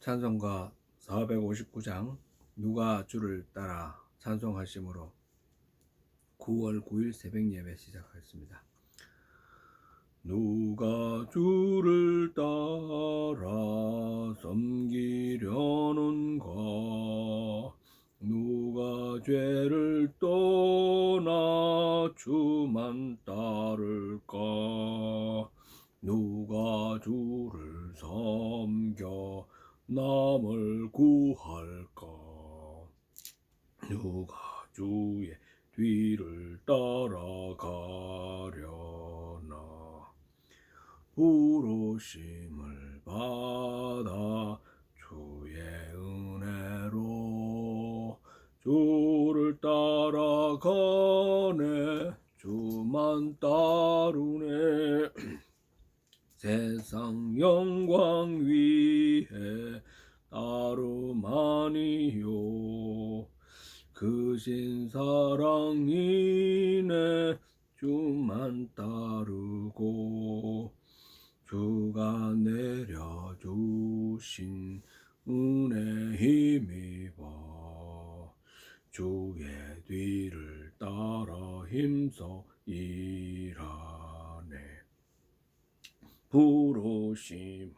찬송가 459장 누가 주를 따라 찬송하심으로 9월 9일 새벽 예배 시작하겠습니다. 누가 주를 따라 섬기려는가? 누가 죄를 떠나 주만 따를까? 누가 주를 섬겨 남을 구할까? 누가 주의 뒤를 따라가려나? 부르심을 받아 주의 은혜로 주를 따라가네. 주만 따르네. 세상 영광 위에 따름 아니요 크신 사랑이네. 주만 따르고 주가 내려주신 은혜 힘입어 주의 뒤를 따라 힘써 일하네. 부르심을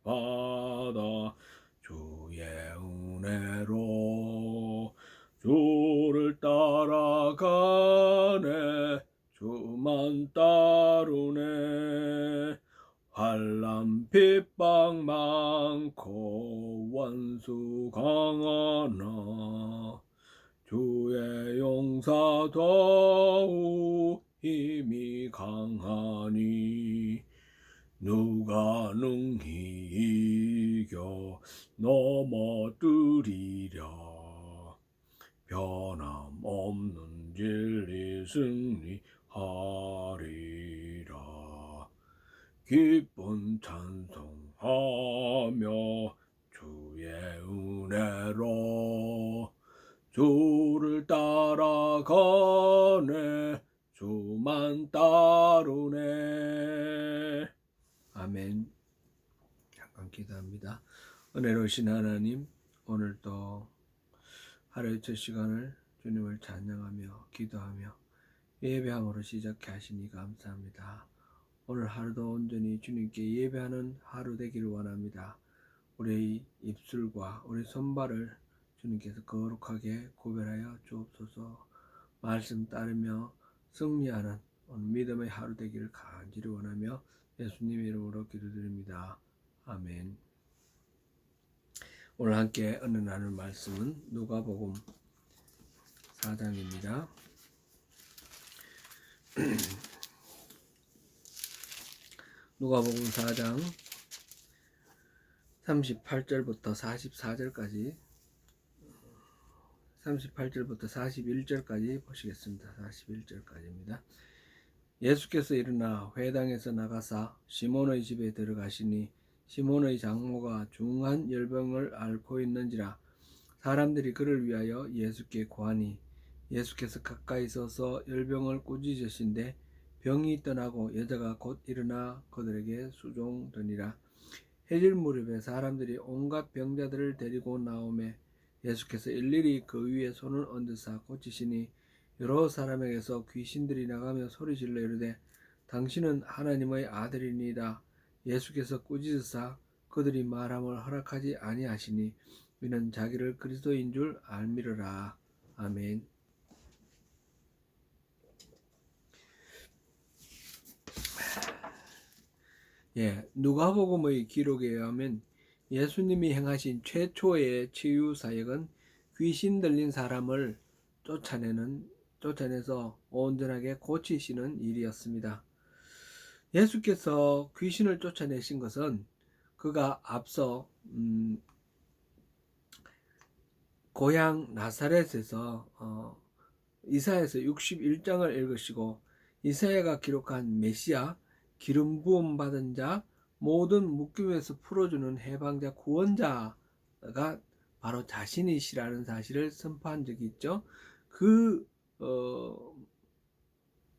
받아 주의 은혜로 주를 따라가네. 주만 따르네. 환난 핍박 많고 원수 강하나 주의 용사 더욱 힘이 강하니 누가 능히 이겨 넘어뜨리랴. 변함없는 진리 승리하리라. 기쁜 찬송하며 주의 은혜로 주를 따라가네. 주만 따르네. 아멘. 잠깐 기도합니다. 은혜로우신 하나님, 오늘도 하루의 첫 시간을 주님을 찬양하며 기도하며 예배함으로 시작해 하시니 감사합니다. 오늘 하루도 온전히 주님께 예배하는 하루 되기를 원합니다. 우리의 입술과 우리 손발을 주님께서 거룩하게 구별하여 주옵소서. 말씀 따르며 승리하는 오늘 믿음의 하루 되기를 간절히 원하며 예수님의 이름으로 기도드립니다. 아멘. 오늘 함께 은혜 나눌 말씀은 누가복음 4장입니다. 누가복음 4장 38절부터 44절까지 38절부터 41절까지 보시겠습니다. 41절까지입니다. 예수께서 일어나 회당에서 나가사 시몬의 집에 들어가시니 시몬의 장모가 중한 열병을 앓고 있는지라. 사람들이 그를 위하여 예수께 구하니 예수께서 가까이 서서 열병을 꾸짖으신데 병이 떠나고 여자가 곧 일어나 그들에게 수종되니라. 해질 무렵에 사람들이 온갖 병자들을 데리고 나오매 예수께서 일일이 그 위에 손을 얹으사 고치시니 여러 사람에게서 귀신들이 나가며 소리질러 이르되 당신은 하나님의 아들이니이다. 예수께서 꾸짖으사 그들이 말함을 허락하지 아니하시니 이는 자기를 그리스도인 줄 알미르라. 아멘. 누가복음의 기록에 의하면 예수님이 행하신 최초의 치유 사역은 귀신 들린 사람을 쫓아내서 온전하게 고치시는 일이었습니다. 예수께서 귀신을 쫓아내신 것은 그가 앞서 고향 나사렛에서 이사야서 61장을 읽으시고 이사야가 기록한 메시아 기름 부음 받은 자 모든 묶임에서 풀어주는 해방자 구원자가 바로 자신이시라는 사실을 선포한 적이 있죠. 그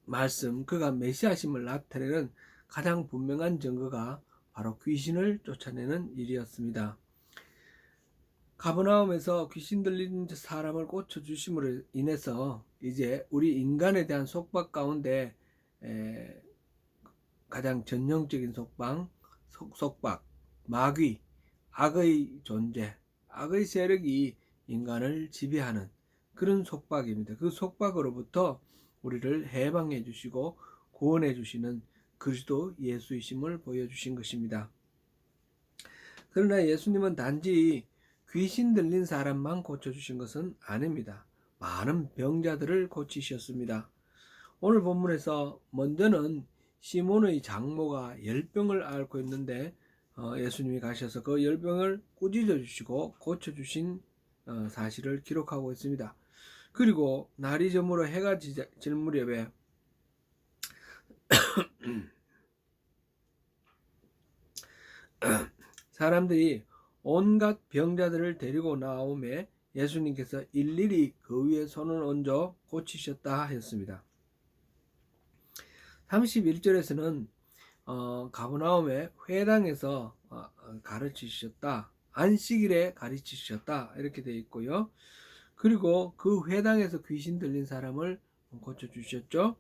말씀, 그가 메시아심을 나타내는 가장 분명한 증거가 바로 귀신을 쫓아내는 일이었습니다. 가버나움에서 귀신 들린 사람을 고쳐 주심으로 인해서 이제 우리 인간에 대한 속박 가운데 에, 가장 전형적인 속박, 마귀, 악의 존재, 악의 세력이 인간을 지배하는 그런 속박입니다. 그 속박으로부터 우리를 해방해 주시고 구원해 주시는 그리스도 예수이심을 보여주신 것입니다. 그러나 예수님은 단지 귀신 들린 사람만 고쳐주신 것은 아닙니다. 많은 병자들을 고치셨습니다. 오늘 본문에서 먼저는 시몬의 장모가 열병을 앓고 있는데 예수님이 가셔서 그 열병을 꾸짖어 주시고 고쳐주신 사실을 기록하고 있습니다. 그리고 날이 저물어 해가 질 무렵에 사람들이 온갖 병자들을 데리고 나오매 예수님께서 일일이 그 위에 손을 얹어 고치셨다 하였습니다. 31절에서는 가버나움의 회당에서 가르치셨다. 안식일에 가르치셨다. 이렇게 되어 있고요. 그리고 그 회당에서 귀신 들린 사람을 고쳐주셨죠.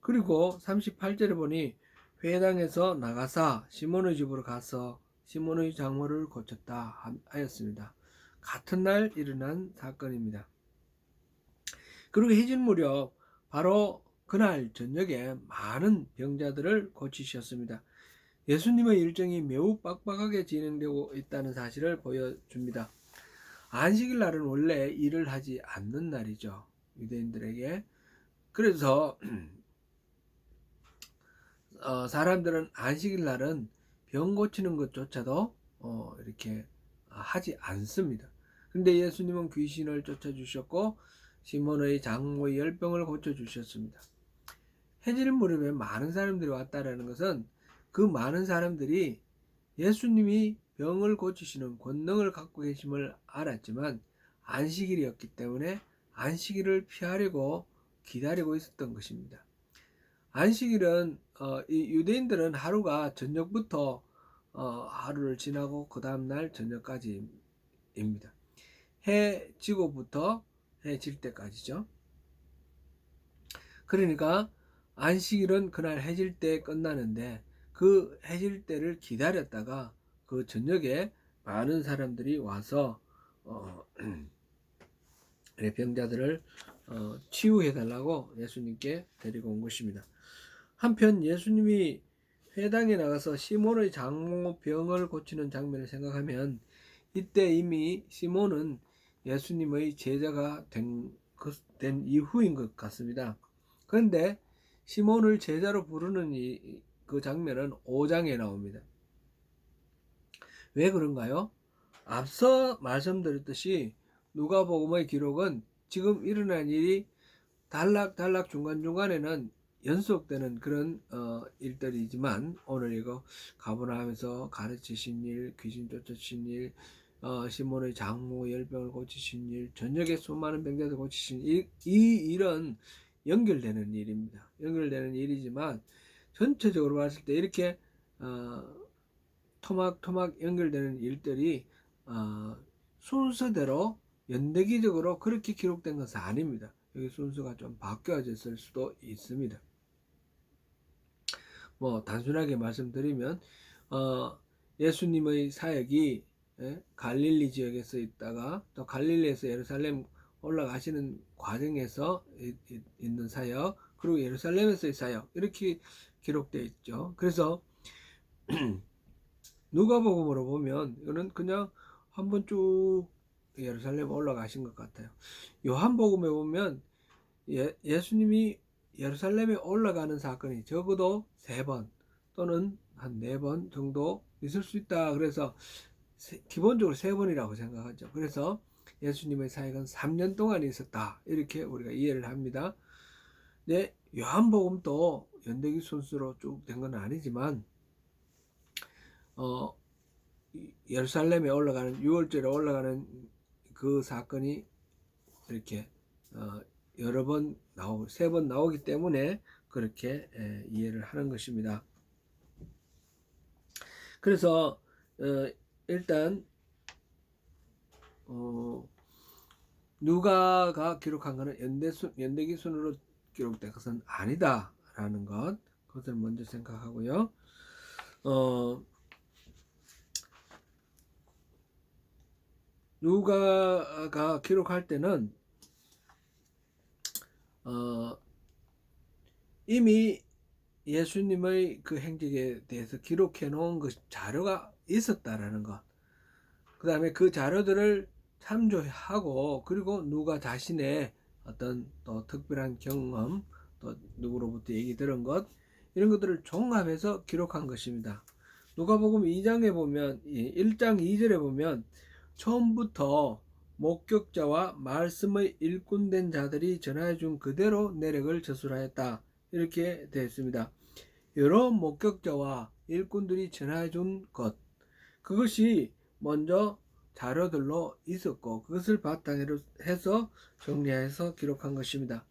그리고 38절에 보니 회당에서 나가사 시몬의 집으로 가서 시몬의 장모를 고쳤다 하였습니다. 같은 날 일어난 사건입니다. 그리고 해질 무렵 바로 그날 저녁에 많은 병자들을 고치셨습니다. 예수님의 일정이 매우 빡빡하게 진행되고 있다는 사실을 보여줍니다. 안식일 날은 원래 일을 하지 않는 날이죠. 유대인들에게. 그래서 사람들은 안식일 날은 병 고치는 것조차도 이렇게 하지 않습니다. 그런데 예수님은 귀신을 쫓아주셨고 시몬의 장모의 열병을 고쳐주셨습니다. 해질 무렵에 많은 사람들이 왔다라는 것은 그 많은 사람들이 예수님이 병을 고치시는 권능을 갖고 계심을 알았지만 안식일이었기 때문에 안식일을 피하려고 기다리고 있었던 것입니다. 안식일은 이 유대인들은 하루가 저녁부터 하루를 지나고 그 다음날 저녁까지입니다. 해 지고부터 해 질 때까지죠. 그러니까 안식일은 그날 해질 때 끝나는데 그 해질 때를 기다렸다가 그 저녁에 많은 사람들이 와서 병자들을 치유해 달라고 예수님께 데리고 온 것입니다. 한편 예수님이 회당에 나가서 시몬의 장모 병을 고치는 장면을 생각하면 이때 이미 시몬은 예수님의 제자가 된 이후인 것 같습니다. 그런데 시몬을 제자로 부르는 그 장면은 5장에 나옵니다. 왜 그런가요? 앞서 말씀드렸듯이 누가복음의 기록은 지금 일어난 일이 단락단락 중간중간에는 연속되는 그런 일들이지만 오늘 이거 가버나움에서 가르치신 일, 귀신 쫓으신 일, 시몬의 장모 열병을 고치신 일, 저녁에 수많은 병자들 고치신 일, 이 일은 연결되는 일입니다. 연결되는 일이지만 전체적으로 봤을 때 이렇게 토막토막 연결되는 일들이 순서대로 연대기적으로 그렇게 기록된 것은 아닙니다. 여기 순서가 좀 바뀌어졌을 수도 있습니다. 뭐 단순하게 말씀드리면 예수님의 사역이 갈릴리 지역에서 있다가 또 갈릴리에서 예루살렘 올라가시는 과정에서 있는 사역, 그리고 예루살렘에서의 사역, 이렇게 기록되어 있죠. 그래서 누가복음으로 보면 이거는 그냥 한번 쭉 예루살렘 올라가신 것 같아요. 요한복음에 보면 예수님이 예루살렘에 올라가는 사건이 적어도 3번 또는 한 4번 정도 있을 수 있다. 그래서 기본적으로 3번이라고 생각하죠. 그래서 예수님의 사역은 3년 동안 있었다. 이렇게 우리가 이해를 합니다. 네, 요한복음도 연대기 순서로 쭉 된 건 아니지만 예루살렘에 올라가는 6월절에 올라가는 그 사건이 이렇게 여러 번 3번 나오기 때문에 그렇게 이해를 하는 것입니다. 그래서 일단 어, 누가가 기록한 것은 연대기 순으로 기록된 것은 아니다라는 그것을 먼저 생각하고요. 누가가 기록할 때는 이미 예수님의 그 행적에 대해서 기록해 놓은 그 자료가 있었다라는 것. 그 다음에 그 자료들을 참조하고, 그리고 누가 자신의 어떤 또 특별한 경험, 또 누구로부터 얘기 들은 것, 이런 것들을 종합해서 기록한 것입니다. 누가복음 2장에 보면, 1장 2절에 보면 처음부터 목격자와 말씀의 일꾼된 자들이 전하여 준 그대로 내력을 저술하였다, 이렇게 되어 있습니다. 여러 목격자와 일꾼들이 전하여 준 것, 그것이 먼저 자료들로 있었고, 그것을 바탕으로 해서 정리해서 기록한 것입니다.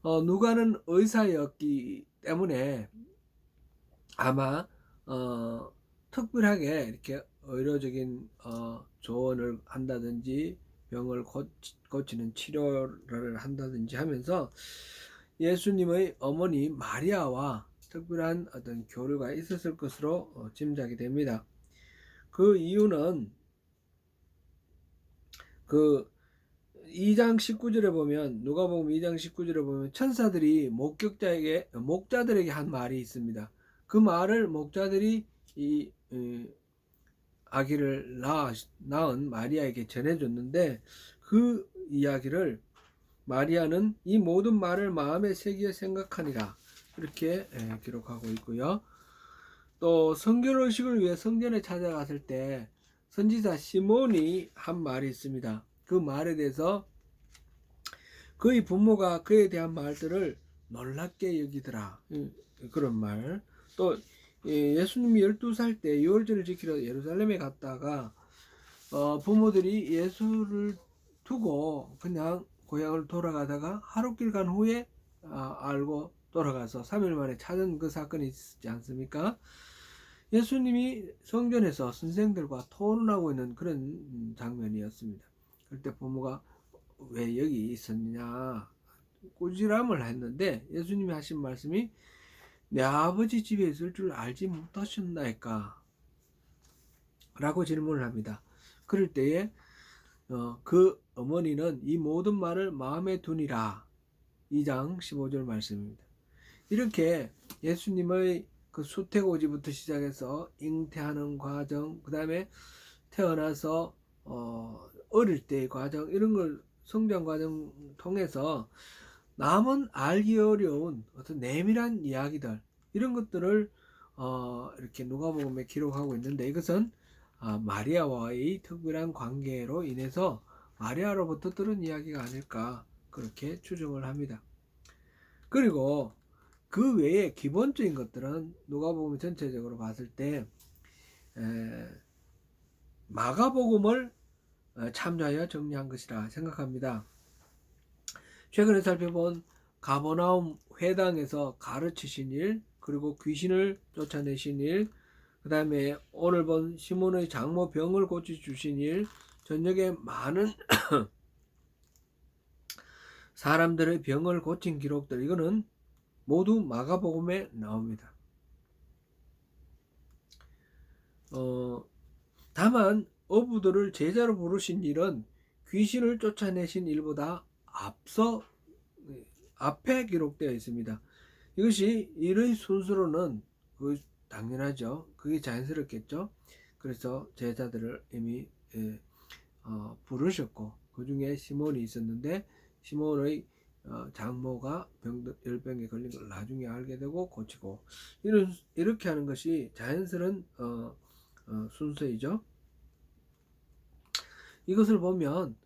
누가는 의사였기 때문에 아마 특별하게 이렇게 의료적인 조언을 한다든지 병을 고치는 치료를 한다든지 하면서 예수님의 어머니 마리아와 특별한 어떤 교류가 있었을 것으로 짐작이 됩니다. 그 이유는 그 2장 19절에 보면, 누가복음 2장 19절에 보면 천사들이 목자들에게 한 말이 있습니다. 그 말을 목자들이 이 아기를 낳은 마리아에게 전해줬는데, 그 이야기를 마리아는 이 모든 말을 마음에 새겨 생각하니라, 이렇게 기록하고 있고요. 또 성결의식을 위해 성전에 찾아갔을 때 선지자 시몬이 한 말이 있습니다. 그 말에 대해서 그의 부모가 그에 대한 말들을 놀랍게 여기더라, 그런 말. 또 예수님이 12살 때 유월절을 지키러 예루살렘에 갔다가 부모들이 예수를 두고 그냥 고향을 돌아가다가 하룻길 간 후에 알고 돌아가서 3일 만에 찾은 그 사건이 있지 않습니까? 예수님이 성전에서 선생들과 토론하고 있는 그런 장면이었습니다. 그때 부모가 왜 여기 있었냐 꾸지람을 했는데, 예수님이 하신 말씀이 내 아버지 집에 있을 줄 알지 못하셨나이까 라고 질문을 합니다. 그럴 때에 그 어머니는 이 모든 말을 마음에 두니라, 2장 15절 말씀입니다. 이렇게 예수님의 그 수태고지부터 시작해서 잉태하는 과정, 그 다음에 태어나서 어릴 때의 과정, 이런 걸 성장 과정 통해서 남은 알기 어려운 어떤 내밀한 이야기들, 이런 것들을 이렇게 누가복음에 기록하고 있는데, 이것은 마리아와의 특별한 관계로 인해서 마리아로부터 들은 이야기가 아닐까, 그렇게 추정을 합니다. 그리고 그 외에 기본적인 것들은 누가복음 전체적으로 봤을 때 마가복음을 참조하여 정리한 것이라 생각합니다. 최근에 살펴본 가버나움 회당에서 가르치신 일, 그리고 귀신을 쫓아내신 일, 그 다음에 오늘 본 시몬의 장모 병을 고쳐주신 일, 저녁에 많은 사람들의 병을 고친 기록들, 이거는 모두 마가복음에 나옵니다. 다만 어부들을 제자로 부르신 일은 귀신을 쫓아내신 일보다 앞에 기록되어 있습니다. 이것이 일의 순서로는 당연하죠. 그게 자연스럽겠죠. 그래서 제자들을 이미 부르셨고, 그 중에 시몬이 있었는데, 시몬의 장모가 열병에 걸린 걸 나중에 알게 되고 고치고, 이렇게 하는 것이 자연스러운 순서이죠. 이것을 보면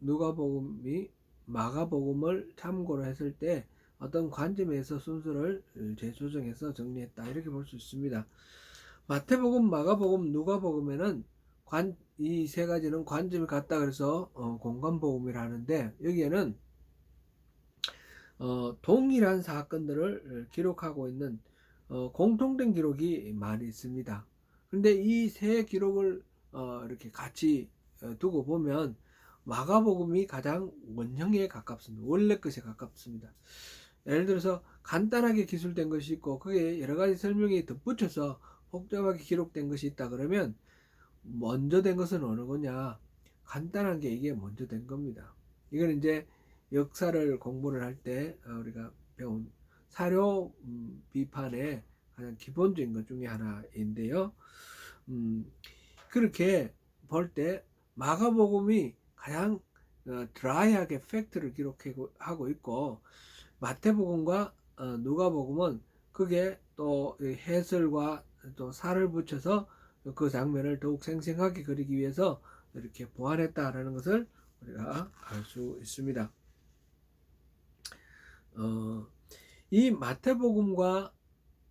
누가복음이 마가복음을 참고로 했을 때 어떤 관점에서 순서를 재조정해서 정리했다, 이렇게 볼 수 있습니다. 마태복음, 마가복음, 누가복음에는 이 세 가지는 관점이 같다 그래서 공관복음이라 하는데, 여기에는 동일한 사건들을 기록하고 있는 공통된 기록이 많이 있습니다. 그런데 이 세 기록을 이렇게 같이 두고 보면 마가복음이 가장 원형에 가깝습니다. 원래 것에 가깝습니다. 예를 들어서 간단하게 기술된 것이 있고 그게 여러 가지 설명이 덧붙여서 복잡하게 기록된 것이 있다 그러면 먼저 된 것은 어느 거냐? 간단한 게 이게 먼저 된 겁니다. 이건 이제 역사를 공부를 할 때 우리가 배운 사료 비판의 가장 기본적인 것 중에 하나인데요. 그렇게 볼 때 마가복음이 가장 드라이하게 팩트를 기록하고 있고 마태복음과 누가복음은 그게 또 해설과 또 살을 붙여서 그 장면을 더욱 생생하게 그리기 위해서 이렇게 보완했다라는 것을 우리가 알 수 있습니다. 이 마태복음과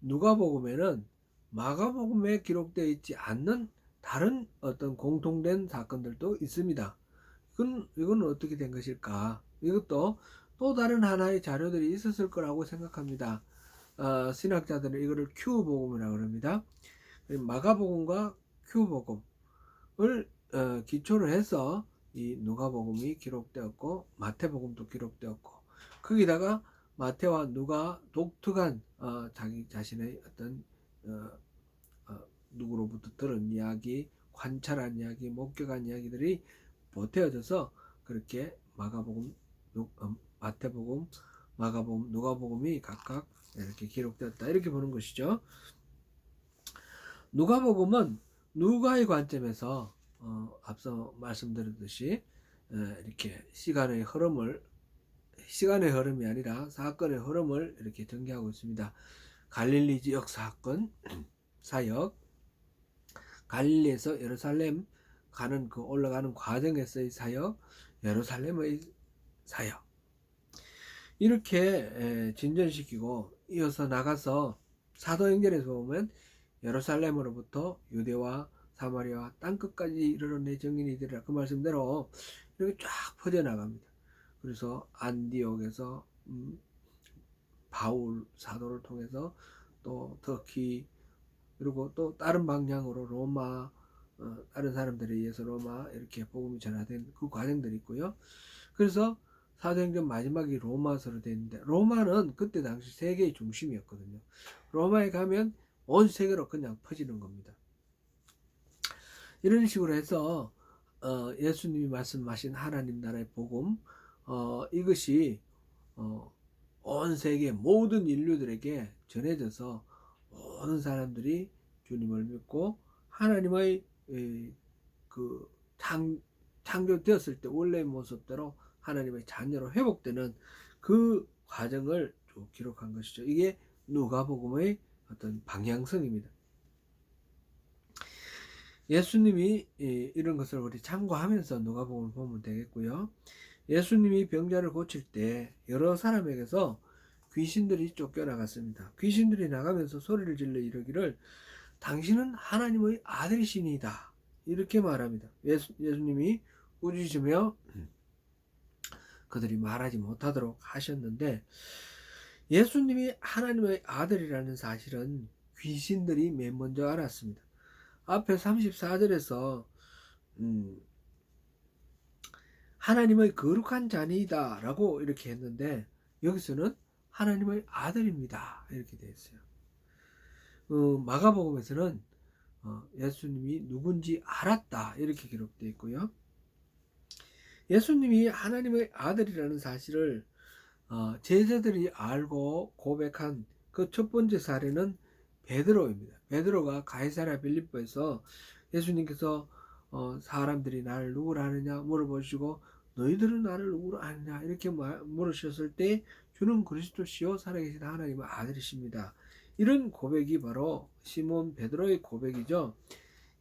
누가복음에는 마가복음에 기록되어 있지 않는 다른 어떤 공통된 사건들도 있습니다. 이건 어떻게 된 것일까? 이것도 또 다른 하나의 자료들이 있었을 거라고 생각합니다. 신학자들은 이거를 Q복음이라고 합니다. 마가복음과 Q복음을 기초로 해서 이 누가복음이 기록되었고 마태복음도 기록되었고 거기다가 마태와 누가 독특한 자기 자신의 어떤 누구로부터 들은 이야기, 관찰한 이야기, 목격한 이야기들이 보태어져서 그렇게 마가복음, 마태복음, 마가복음, 누가복음이 각각 이렇게 기록되었다 이렇게 보는 것이죠. 누가복음은 누가의 관점에서 앞서 말씀드렸듯이 이렇게 시간의 흐름이 아니라 사건의 흐름을 이렇게 전개하고 있습니다. 갈릴리 지역 사건, 사역, 갈릴리에서 예루살렘 가는 그 올라가는 과정에서의 사역, 예루살렘의 사역 이렇게 진전시키고 이어서 나가서 사도행전에서 보면 예루살렘으로부터 유대와 사마리아와 땅끝까지 이르러 내 정인이 되리라 그 말씀대로 이렇게 쫙 퍼져나갑니다. 그래서 안디옥에서 바울 사도를 통해서 또 터키 그리고 또 다른 방향으로 로마 다른 사람들에 의해서 로마 이렇게 복음이 전하된 그 과정들이 있고요. 그래서 사도행전 마지막이 로마서로 되어 있는데 로마는 그때 당시 세계의 중심이었거든요. 로마에 가면 온 세계로 그냥 퍼지는 겁니다. 이런 식으로 해서 예수님이 말씀하신 하나님 나라의 복음 이것이 온 세계 모든 인류들에게 전해져서 모든 사람들이 주님을 믿고 하나님의 그 창조되었을 때 원래의 모습대로 하나님의 자녀로 회복되는 그 과정을 쭉 기록한 것이죠. 이게 누가복음의 어떤 방향성입니다. 예수님이 이런 것을 우리 참고하면서 누가복음을 보면 되겠고요. 예수님이 병자를 고칠 때 여러 사람에게서 귀신들이 쫓겨나갔습니다. 귀신들이 나가면서 소리를 질러 이르기를 당신은 하나님의 아들이시니이다 이렇게 말합니다. 예수님이 꾸짖으며 그들이 말하지 못하도록 하셨는데 예수님이 하나님의 아들이라는 사실은 귀신들이 맨 먼저 알았습니다. 앞에 34절에서 하나님의 거룩한 자니이다 라고 이렇게 했는데 여기서는 하나님의 아들입니다 이렇게 되어 있어요. 마가복음에서는 예수님이 누군지 알았다 이렇게 기록되어 있고요. 예수님이 하나님의 아들이라는 사실을 제자들이 알고 고백한 그 첫 번째 사례는 베드로입니다. 베드로가 가이사랴 빌립보에서 예수님께서 사람들이 나를 누구라 하느냐 물어보시고 너희들은 나를 누구라 하느냐 이렇게 물으셨을 때 주는 그리스도시요 살아계신 하나님의 아들이십니다. 이런 고백이 바로 시몬 베드로의 고백이죠.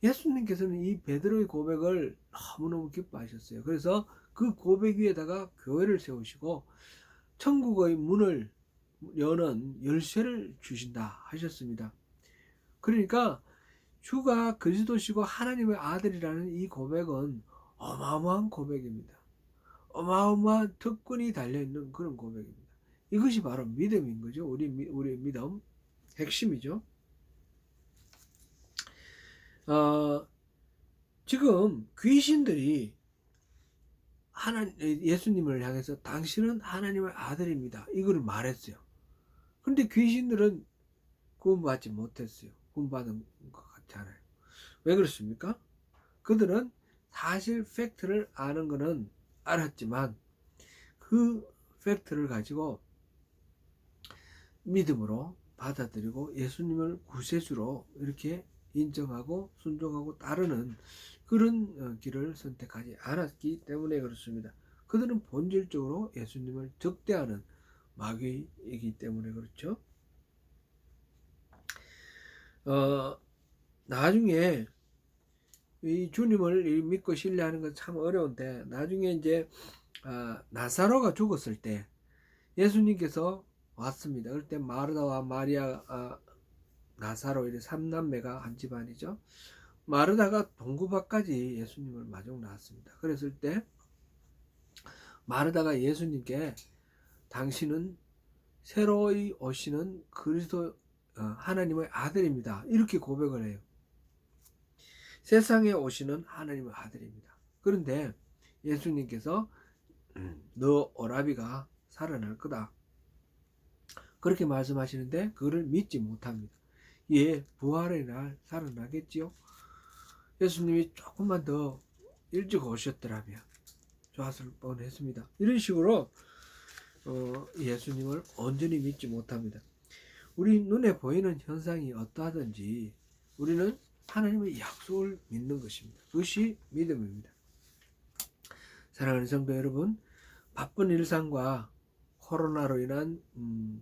예수님께서는 이 베드로의 고백을 너무너무 기뻐하셨어요. 그래서 그 고백 위에다가 교회를 세우시고 천국의 문을 여는 열쇠를 주신다 하셨습니다. 그러니까 주가 그리스도시고 하나님의 아들이라는 이 고백은 어마어마한 고백입니다. 어마어마한 특권이 달려있는 그런 고백입니다. 이것이 바로 믿음인 거죠. 우리의 믿음 핵심이죠. 지금 귀신들이 예수님을 향해서 당신은 하나님의 아들입니다, 이걸 말했어요. 근데 귀신들은 구원받지 못했어요. 구원받은 것 같지 않아요. 왜 그렇습니까? 그들은 사실 팩트를 아는 것은 알았지만 그 팩트를 가지고 믿음으로 받아들이고 예수님을 구세주로 이렇게 인정하고 순종하고 따르는 그런 길을 선택하지 않았기 때문에 그렇습니다. 그들은 본질적으로 예수님을 적대하는 마귀이기 때문에 그렇죠. 나중에 이 주님을 믿고 신뢰하는 건 참 어려운데, 나중에 이제 나사로가 죽었을 때 예수님께서 왔습니다. 그럴 때 마르다와 마리아, 나사로, 이렇게 3남매가 한 집안이죠. 마르다가 동구밭까지 예수님을 마중 나왔습니다. 그랬을 때 마르다가 예수님께 당신은 새로이 오시는 그리스도, 하나님의 아들입니다, 이렇게 고백을 해요. 세상에 오시는 하나님의 아들입니다. 그런데 예수님께서 너 오라비가 살아날 거다, 그렇게 말씀하시는데 그거를 믿지 못합니다. 예, 부활의 날 살아나겠지요? 예수님이 조금만 더 일찍 오셨더라면 좋았을 뻔했습니다. 이런 식으로 예수님을 온전히 믿지 못합니다. 우리 눈에 보이는 현상이 어떠하든지 우리는 하나님의 약속을 믿는 것입니다. 그것이 믿음입니다. 사랑하는 성도 여러분, 바쁜 일상과 코로나로 인한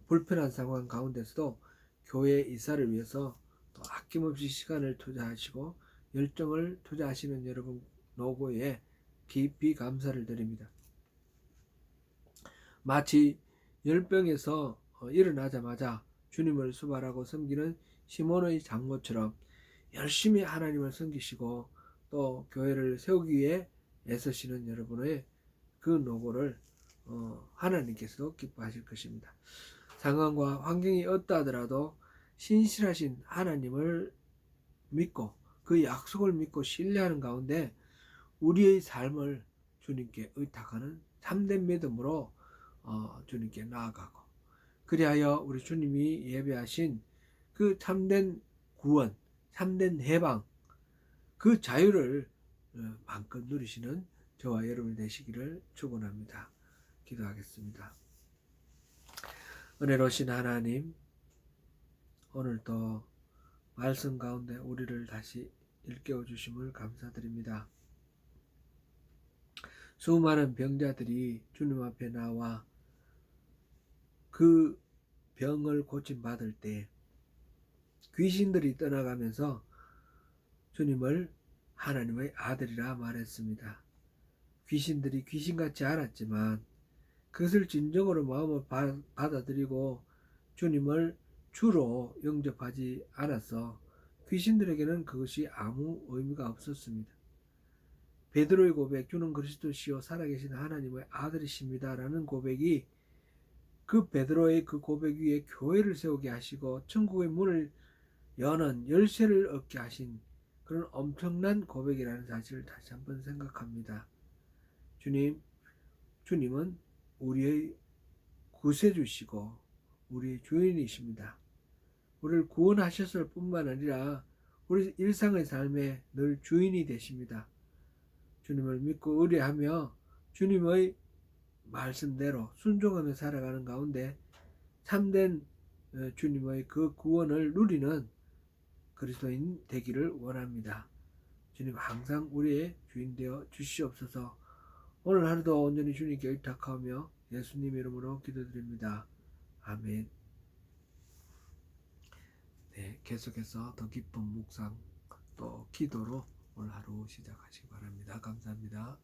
불편한 상황 가운데서도 교회 이사를 위해서 또 아낌없이 시간을 투자하시고 열정을 투자하시는 여러분 노고에 깊이 감사를 드립니다. 마치 열병에서 일어나자마자 주님을 수발하고 섬기는 시몬의 장모처럼 열심히 하나님을 섬기시고 또 교회를 세우기 위해 애쓰시는 여러분의 그 노고를 하나님께서도 기뻐하실 것입니다. 상황과 환경이 어떠하더라도 신실하신 하나님을 믿고 그 약속을 믿고 신뢰하는 가운데 우리의 삶을 주님께 의탁하는 참된 믿음으로 주님께 나아가고, 그리하여 우리 주님이 예배하신 그 참된 구원, 참된 해방, 그 자유를 마음껏 누리시는 저와 여러분이 되시기를 축원합니다. 기도하겠습니다. 은혜로우신 하나님, 오늘도 말씀 가운데 우리를 다시 일깨워 주심을 감사드립니다. 수많은 병자들이 주님 앞에 나와 그 병을 고침받을 때 귀신들이 떠나가면서 주님을 하나님의 아들이라 말했습니다. 귀신들이 귀신같지 않았지만 그것을 진정으로 마음을 받아들이고 주님을 주로 영접하지 않아서 귀신들에게는 그것이 아무 의미가 없었습니다. 베드로의 고백, 주는 그리스도시요 살아계신 하나님의 아들이십니다 라는 고백이 그 베드로의 그 고백 위에 교회를 세우게 하시고 천국의 문을 여는 열쇠를 얻게 하신 그런 엄청난 고백이라는 사실을 다시 한번 생각합니다. 주님은 우리의 구세주시고 우리의 주인이십니다. 우리를 구원하셨을 뿐만 아니라 우리 일상의 삶에 늘 주인이 되십니다. 주님을 믿고 의뢰하며 주님의 말씀대로 순종하며 살아가는 가운데 참된 주님의 그 구원을 누리는 그리스도인 되기를 원합니다. 주님 항상 우리의 주인 되어 주시옵소서. 오늘 하루도 온전히 주님께 의탁하며 예수님 이름으로 기도드립니다. 아멘. 네, 계속해서 더 깊은 묵상 또 기도로 오늘 하루 시작하시기 바랍니다. 감사합니다.